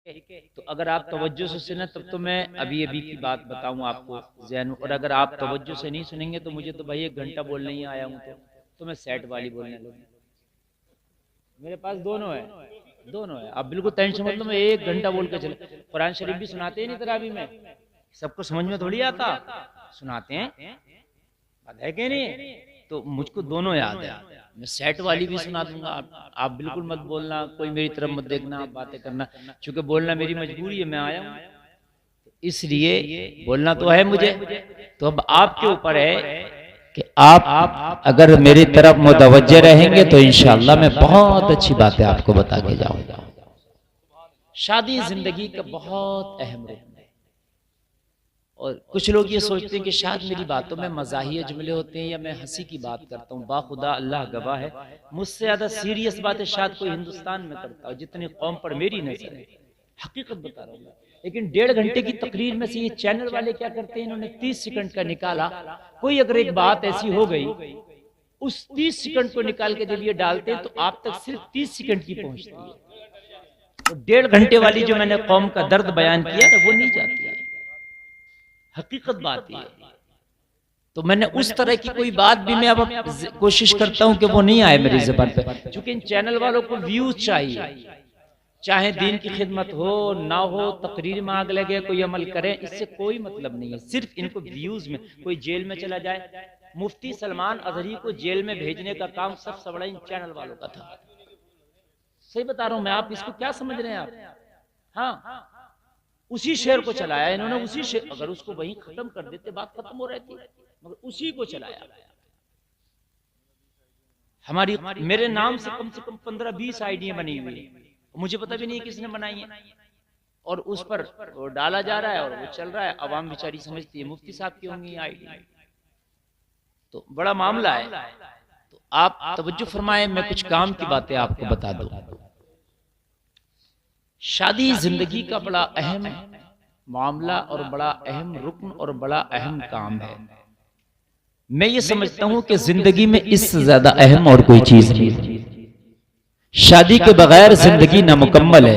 तो अगर आप तवज्जो से सुने तब तो मैं अभी अभी की बात बताऊं आपको ज़हन में, और अगर आप तवज्जो से नहीं सुनेंगे तो मुझे तो भाई 1 घंटा बोलने ही आया हूं, तो मैं सेट वाली बोलने लगूँ। मेरे पास दोनों है, दोनों है। आप बिल्कुल टेंशन मत लो, मैं 1 घंटा बोल के चले। कुरान शरीफ भी सुनाते हैं नहीं तरावी में, सबको समझ में थोड़ी आता, सुनाते हैं, बात है कि नहीं। तो मुझको दोनों याद है, मैं सेट वाली भी सुना दूंगा। आप बिल्कुल मत बोलना, कोई मेरी तरफ मत देखना, आप बातें करना, क्योंकि बोलना मेरी मजबूरी है, मैं आया हूं इसलिए बोलना तो है मुझे। तो अब आपके ऊपर है कि आप अगर मेरी तरफ मुतवज्जे रहेंगे तो इंशाअल्लाह मैं बहुत अच्छी बातें आपको बता के जाऊंगा। शादी जिंदगी का बहुत अहम रुकन है, और कुछ लोग ये सोचते हैं कि शायद मेरी बातों में मज़ाहिया जुमले होते हैं या मैं हंसी की बात करता हूँ। बाखुदा अल्लाह गवाह है, मुझसे ज़्यादा सीरियस बातें शायद कोई हिंदुस्तान में करता हो, जितनी कौम पर मेरी नजर है। हकीकत बता रहा हूँ। लेकिन 1.5 घंटे की तकरीर में से ये चैनल वाले क्या करते हैं, इन्होंने 30 सेकंड का निकाला। कोई अगर एक बात ऐसी हो गई, उस 30 सेकंड को निकाल के जब ये डालते हैं तो आप तक सिर्फ 30 सेकंड की पहुंचती है। तो 1.5 घंटे वाली जो मैंने कौम का दर्द बयान किया था वो नहीं जाती है। हकीकत बात है। तो मैंने उस तरह की कोई बात भी मैं अब कोशिश करता हूं कि वो नहीं आए मेरी ज़बान पे, क्योंकि इन चैनल वालों को व्यूज चाहिए, चाहे दीन की खिदमत हो ना हो, तकरीर में आग लगे, कोई अमल करे, इससे कोई मतलब नहीं है। सिर्फ इनको व्यूज में, कोई जेल में चला जाए, मुफ्ती सलमान अजहरी को जेल में भेजने का काम सबसे बड़ा इन चैनल वालों का था। सही बता रहा हूं मैं, आप इसको क्या समझ रहे हैं आप? हाँ, उसी शेर को चलाया इन्होंने, उसी शेर, अगर उसको वहीं खत्म कर देते बात खत्म हो रहती, मगर उसी को चलाया। हमारी मेरे नाम से कम 15-20 आईडियां बनी हुई है, मुझे पता भी नहीं किसने बनाई है, और उस पर वो डाला जा रहा है और वो चल रहा है। अवाम बेचारी समझती है मुफ्ती साहब की होंगी आईडी, तो बड़ा मामला है। तो आप तवज्जो फरमाएं, मैं कुछ काम की बातें आपको बता दूं। शादी जिंदगी का बड़ा अहम मामला और बड़ा अहम रुकन और बड़ा अहम काम है। मैं ये समझता हूं कि जिंदगी में इससे ज्यादा अहम और कोई चीज नहीं है। शादी के बगैर जिंदगी नामुकम्मल है,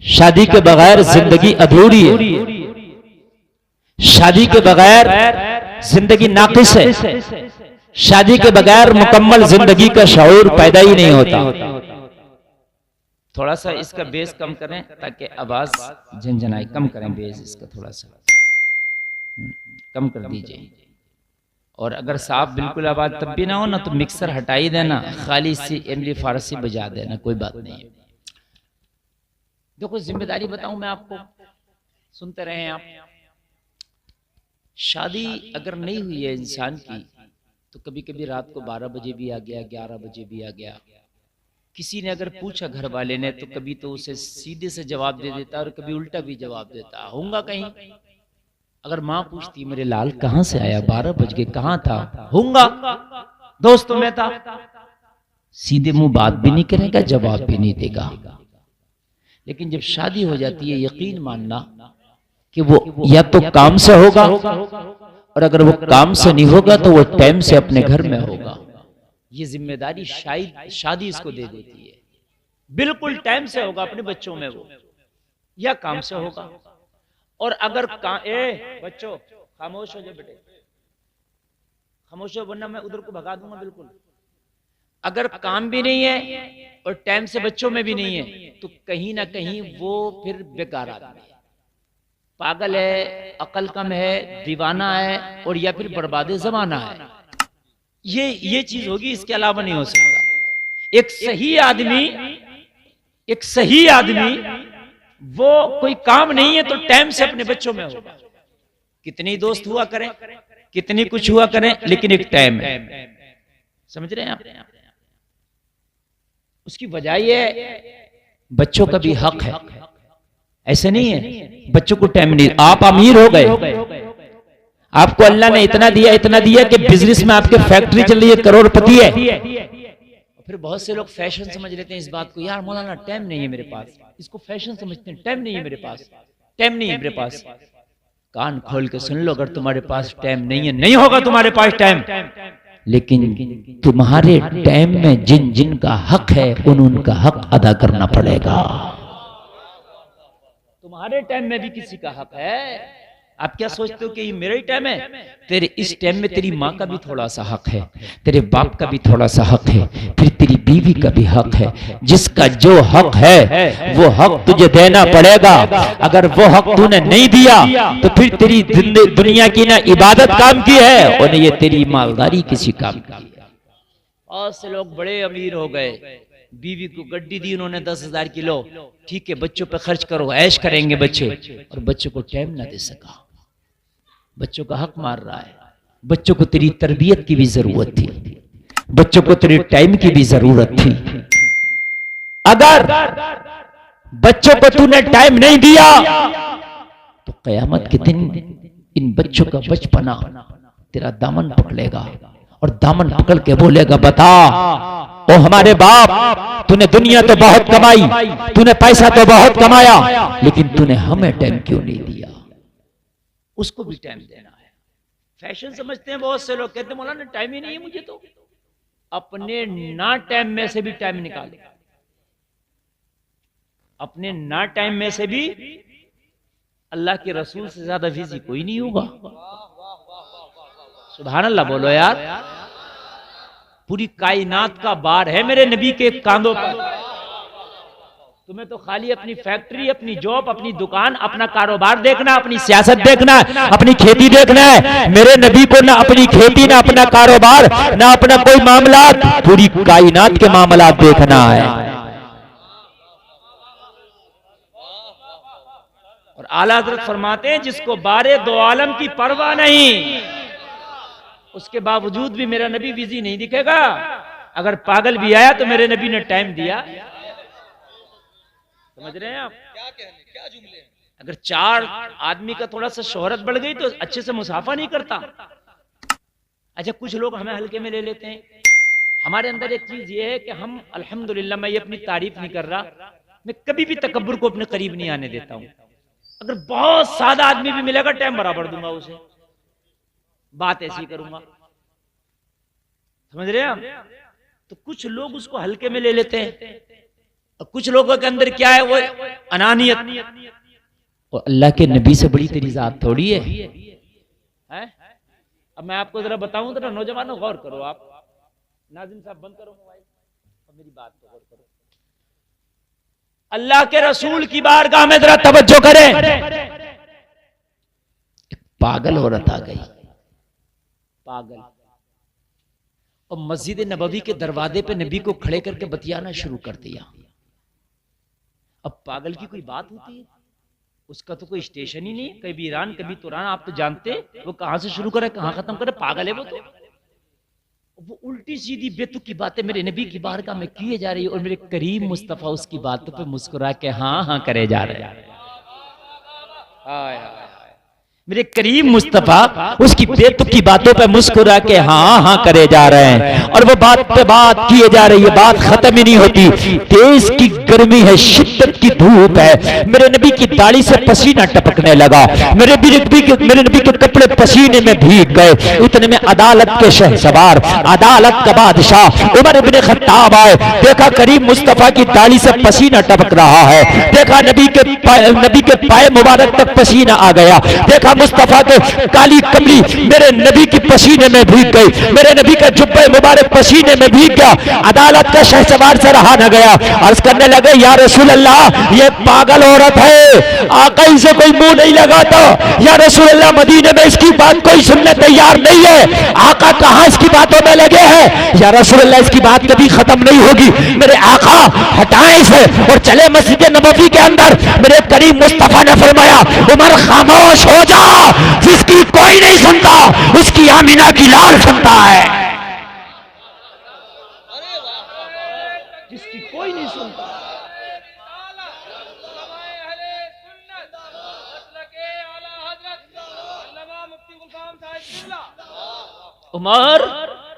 शादी के बगैर जिंदगी अधूरी है, शादी के बगैर जिंदगी नाकिस है, शादी के बगैर मुकम्मल जिंदगी का शऊर पैदा ही नहीं होता। थोड़ा सा इसका बेस कम करें ताकि आवाज झंझनाए, कम करें बेस इसका, थोड़ा सा कम कर दीजिए। और अगर साफ बिल्कुल आवाज तब भी ना हो ना तो मिक्सर हटा ही देना, खाली सी इमली फारसी बजा देना, कोई बात नहीं है। देखो जिम्मेदारी बताऊं मैं आपको, सुनते रहे आप। शादी अगर नहीं हुई है इंसान की तो कभी कभी रात को 12 बजे भी आ गया, 11 बजे भी आ गया। किसी ने अगर पूछा घर वाले ने तो कभी तो उसे सीधे से जवाब दे देता और कभी उल्टा भी जवाब देता, होऊंगा कहीं। अगर माँ पूछती मेरे लाल कहां से आया, 12 बज गए, कहां था, होऊंगा दोस्तों में था, सीधे मुंह बात भी नहीं करेगा, जवाब भी नहीं देगा। लेकिन जब शादी हो जाती है, यकीन मानना कि वो या तो काम से होगा, और अगर वो काम से नहीं होगा तो वो टाइम से अपने घर में होगा। ये जिम्मेदारी शायद शादी इसको दे देती है। बिल्कुल टाइम से होगा अपने बच्चों में वो, या काम से होगा। और अगर बच्चों खामोश हो जाओ बेटे, खामोश हो, वरना मैं उधर को भगा दूंगा बिल्कुल। अगर काम भी नहीं है और टाइम से बच्चों में भी नहीं है तो कहीं ना कहीं वो फिर बेकार आदमी है, पागल है, अकल कम है, दीवाना है, और या फिर बर्बादे जमाना है। ये चीज होगी, इसके अलावा नहीं हो सकता। एक सही आदमी वो कोई काम नहीं है तो टाइम से अपने बच्चों में होगा। कितनी दोस्त हुआ करें, कितनी कुछ हुआ करें, लेकिन एक टाइम है। समझ रहे हैं आप? उसकी वजह ये बच्चों का भी हक है। ऐसे नहीं है बच्चों को टाइम नहीं। आप अमीर हो गए, आपको अल्लाह ने इतना दिया कि बिजनेस में आपके फैक्ट्री चल रही है, करोड़पति है। फिर बहुत से लोग फैशन समझ लेते हैं इस बात को, यार मौलाना टाइम नहीं है मेरे पास, इसको फैशन समझते हैं, टाइम नहीं है मेरे पास, टाइम नहीं है मेरे पास। कान खोल के सुन लो, अगर तुम्हारे पास टाइम नहीं है, नहीं होगा तुम्हारे पास टाइम, लेकिन तुम्हारे टाइम में जिन जिन का हक है उनका हक अदा करना पड़ेगा। तुम्हारे टाइम में भी किसी का हक है। आप क्या सोचते हो कि ये मेरा ही टाइम है? तेरे इस टाइम में तेरी माँ का भी थोड़ा सा हक है, तेरे बाप का भी थोड़ा सा हक है, फिर तेरी बीवी का भी हक है। जिसका जो हक है वो हक तुझे देना पड़ेगा। अगर वो हक तूने नहीं दिया तो फिर तेरी दुनिया की ना इबादत काम की है और ये तेरी मालदारी किसी काम की है। बहुत से लोग बड़े अमीर हो गए, बीवी को गड्डी दी उन्होंने 10,000 किलो, ठीक है बच्चों पे खर्च करो, ऐश करेंगे बच्चे, और बच्चों को टाइम ना दे सका। बच्चों का हक मार रहा है। बच्चों को तेरी तरबियत की भी जरूरत थी, बच्चों को तेरे टाइम की भी जरूरत थी। अगर बच्चों को तूने टाइम नहीं दिया तो कयामत के दिन इन बच्चों का बचपना तेरा दामन पकड़ेगा और दामन पकड़ के बोलेगा, बता ओ हमारे बाप, तूने दुनिया तो बहुत कमाई, तूने पैसा तो बहुत कमाया, लेकिन तूने हमें टाइम क्यों नहीं दिया? उसको भी टाइम देना है। फैशन समझते हैं बहुत से लोग, कहते हैं मौलाना टाइम ही नहीं है मुझे। तो अपने ना टाइम में से भी टाइम निकाले, अपने ना टाइम में से भी। अल्लाह के रसूल से ज्यादा बिजी कोई नहीं होगा। सुभान अल्लाह बोलो यार। पूरी कायनात का बार है मेरे नबी के कांधों पर। तुम्हें तो खाली अपनी फैक्ट्री, अपनी जॉब, अपनी दुकान, अपना कारोबार देखना, अपनी सियासत देखना, अपनी खेती देखना है। मेरे नबी को ना अपनी खेती, ना अपना कारोबार, ना अपना कोई मामला, पूरी कायनात के मामला देखना है। और आला हज़रत फरमाते हैं, जिसको बारे दो आलम की परवाह नहीं, उसके बावजूद भी मेरा नबी बिजी नहीं दिखेगा। अगर पागल भी आया तो मेरे नबी ने टाइम दिया। समझ रहे हैं आप? क्या जुमले? अगर 4 आदमी का थोड़ा सा शोहरत बढ़ गई तो अच्छे से मुसाफा नहीं करता। अच्छा, कुछ लोग हमें हल्के में ले लेते हैं। हमारे अंदर एक चीज ये है कि हम अल्हम्दुलिल्लाह, मैं ये अपनी तारीफ नहीं कर रहा, मैं कभी भी तकब्बुर को अपने करीब नहीं आने देता हूं। अगर बहुत सादा आदमी भी मिलेगा टाइम बराबर दूंगा उसे, बात ऐसी करूंगा। समझ रहे हैं आप? तो कुछ लोग उसको हल्के में ले लेते हैं और कुछ लोगों के अंदर क्या है, वो अनानियत। और अल्लाह के नबी से बड़ी तेरी जात थोड़ी है? अब मैं आपको जरा बताऊं, जरा नौजवानों गौर करो। आप नाज़िम साहब बंद करो मोबाइल और मेरी बात को गौर करो। अल्लाह के रसूल की बारगाह में जरा तवज्जो करें। एक पागल औरत आ गई, पागल, और मस्जिद नबवी के दरवाजे पे नबी को खड़े करके बतियाना शुरू कर दिया। अब पागल की कोई बात होती है? उसका तो कोई स्टेशन ही नहीं है, कभी ईरान कभी तुरान। आप तो जानते, वो कहां से शुरू करे कहां खत्म करे, पागल है वो। तो वो उल्टी सीधी बेतुकी बातें मेरे नबी की बारगाह में किए जा रही है और मेरे करीम मुस्तफा उसकी बातों पे मुस्कुरा के हाँ हाँ करे जा रहे हैं। मेरे करीम मुस्तफा उसकी बेतुकी बातों पे मुस्कुरा के हाँ हाँ करे जा रहे हैं। और वो बात पे बात किए जा रही है, बात खत्म ही नहीं होती। तेज की गर्मी है, शिद्दत की धूप है। मेरे नबी की दाढ़ी से पसीना टपकने लगा, मेरे नबी के कपड़े पसीने में भीग गए। इतने में अदालत के शहसवार, अदालत का बादशाह उमर इब्ने खत्ताब आए। देखा करीम मुस्तफा की दाढ़ी से पसीना टपक रहा है, देखा नबी के पाए मुबारक तक पसीना आ गया, देखा मुस्तफा के काली कमली मेरे नबी की पसीने में भीग गई, मेरे नबी का जुब्बे मुबारक पसीने में भीग गया। अदालत का शहसवार से रहा न गया, अर्ज करने लगे, या रसूल अल्लाह, ये पागल औरत है, आका इसे कोई मुंह नहीं लगाता। या रसूल अल्लाह, मदीने में इसकी बात कोई सुनने तैयार नहीं है, आका कहां इसकी बातों में लगे हैं। या रसूल अल्लाह, इसकी बात कभी खत्म नहीं होगी, मेरे आका हटाएं इसे और चले मस्जिद नबवी के अंदर। मेरे करीम मुस्तफा ने फरमाया, उमर खामोश हो जा, जिसकी कोई नहीं सुनता उसकी आमीना की लाल सुनता है। जिसकी कोई नहीं सुनता। उमर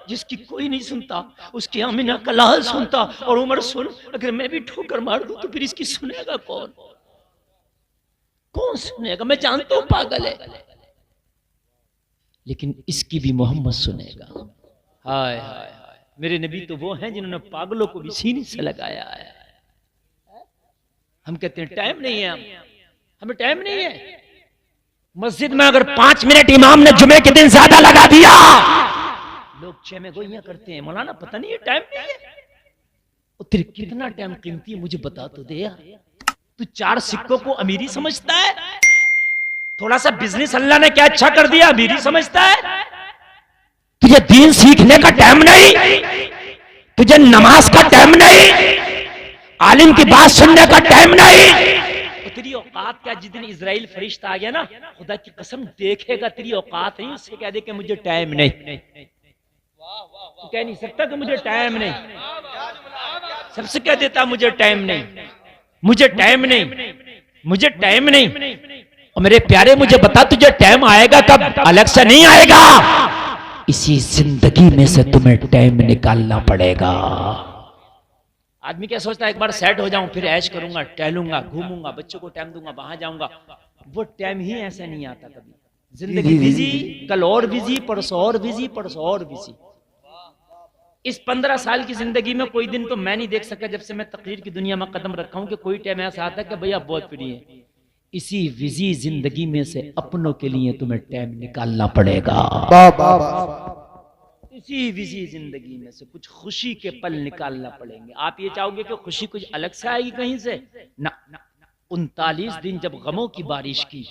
जिसकी कोई नहीं सुनता उसकी आमीना का लाल सुनता। और उमर सुन, अगर मैं भी ठोकर मार दूं तो फिर इसकी सुनेगा कौन? कौन सुनेगा? मैं जानता हूं पागल है, लेकिन इसकी भी मोहम्मद सुनेगा। हाय हाय हाय, मेरे नबी तो वो हैं जिन्होंने पागलों को भी सीने से लगाया है। हम कहते हैं टाइम नहीं है, हमें टाइम नहीं है। मस्जिद में अगर 5 मिनट इमाम ने जुमे के दिन ज्यादा लगा दिया, लोग चेमे गोइयां करते हैं, मौलाना पता नहीं है टाइम नहीं है। तेरे कितना टाइम कीमती है मुझे बता तो दे यार। तू 4 सिक्कों को अमीरी समझता है? थोड़ा सा बिजनेस अल्लाह ने क्या अच्छा कर दिया अमीरी समझता है? तुझे दीन सीखने का टाइम नहीं, तुझे नमाज का टाइम नहीं, आलिम की बात सुनने का टाइम नहीं। तो तेरी औकात क्या? जिस दिन इजराइल फरिश्ता आ गया ना, खुदा की कसम देखेगा तेरी औकात नहीं, उससे कह दे कि मुझे टाइम नहीं। तू कह नहीं सकता कि मुझे टाइम नहीं, सबसे कह देता मुझे टाइम नहीं, मुझे टाइम नहीं, मुझे टाइम नहीं। और मेरे प्यारे मुझे बता तुझे टाइम आएगा कब? अलग से नहीं आएगा, इसी जिंदगी में से तुम्हें टाइम निकालना पड़ेगा। आदमी क्या सोचता है एक बार सेट हो जाऊं फिर ऐश करूंगा, टहलूंगा, घूमूंगा, बच्चों को टाइम दूंगा, वहां जाऊंगा। वो टाइम ही ऐसे नहीं आता कभी। जिंदगी बिजी, कल और बिजी, परसों और बिजी, परसों और बिजी। इस 15 साल की जिंदगी में कोई दिन तो मैं नहीं देख सका जब से मैं तकरीर की दुनिया में कदम रखा हूं कि कोई टाइम ऐसा आता है कि भैया बहुत फ्री है। इसी बिजी जिंदगी में से अपनों के लिए तुम्हें टाइम निकालना पड़ेगा। इसी बिजी जिंदगी में से कुछ खुशी के पल निकालना पड़ेंगे। आप ये चाहोगे कि खुशी कुछ अलग से आएगी कहीं से? ना। 39 दिन जब गमों की बारिश की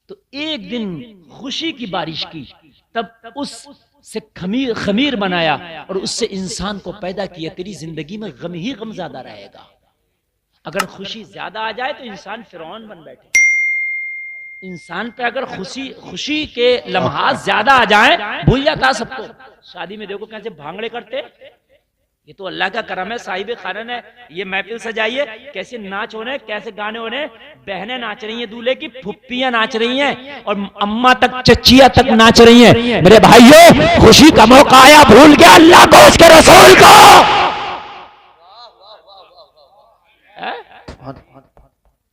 तो एक दिन खुशी की बारिश की, तब उस से खमीर बनाया और उससे इंसान को पैदा किया। तेरी जिंदगी में गम ही गम ज्यादा रहेगा। अगर खुशी ज्यादा आ जाए तो इंसान फिरौन बन बैठे। इंसान पे अगर खुशी के लम्हात ज्यादा आ जाए, भूल जाता सबको। शादी में देखो कैसे भांगड़े करते, ये तो अल्लाह का करम है, साहिब खानन है। ये महफिल सजाइए, कैसे नाच होने, कैसे गाने होने, बहनें नाच रही हैं, दूल्हे की फुप्पियां नाच रही हैं और अम्मा तक चचिया तक नाच रही हैं। मेरे भाइयों खुशी का मौका आया, भूल गया अल्लाह को, उसके रसूल को।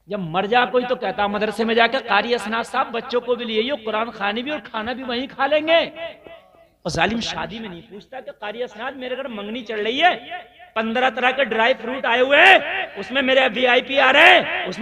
जब मर जा कोई तो कहता मदरसे में जाकर कारी असनाद साहब बच्चों को भी लिए कुरान खानी भी और खाना भी वहीं खा लेंगे। और जालिम शादी में नहीं पूछता कि कारी असनाद मेरे घर मंगनी चल रही है, 15 तरह के ड्राई फ्रूट आए हुए हैं, उसमें मेरे VIP आ रहे हैं, उसमें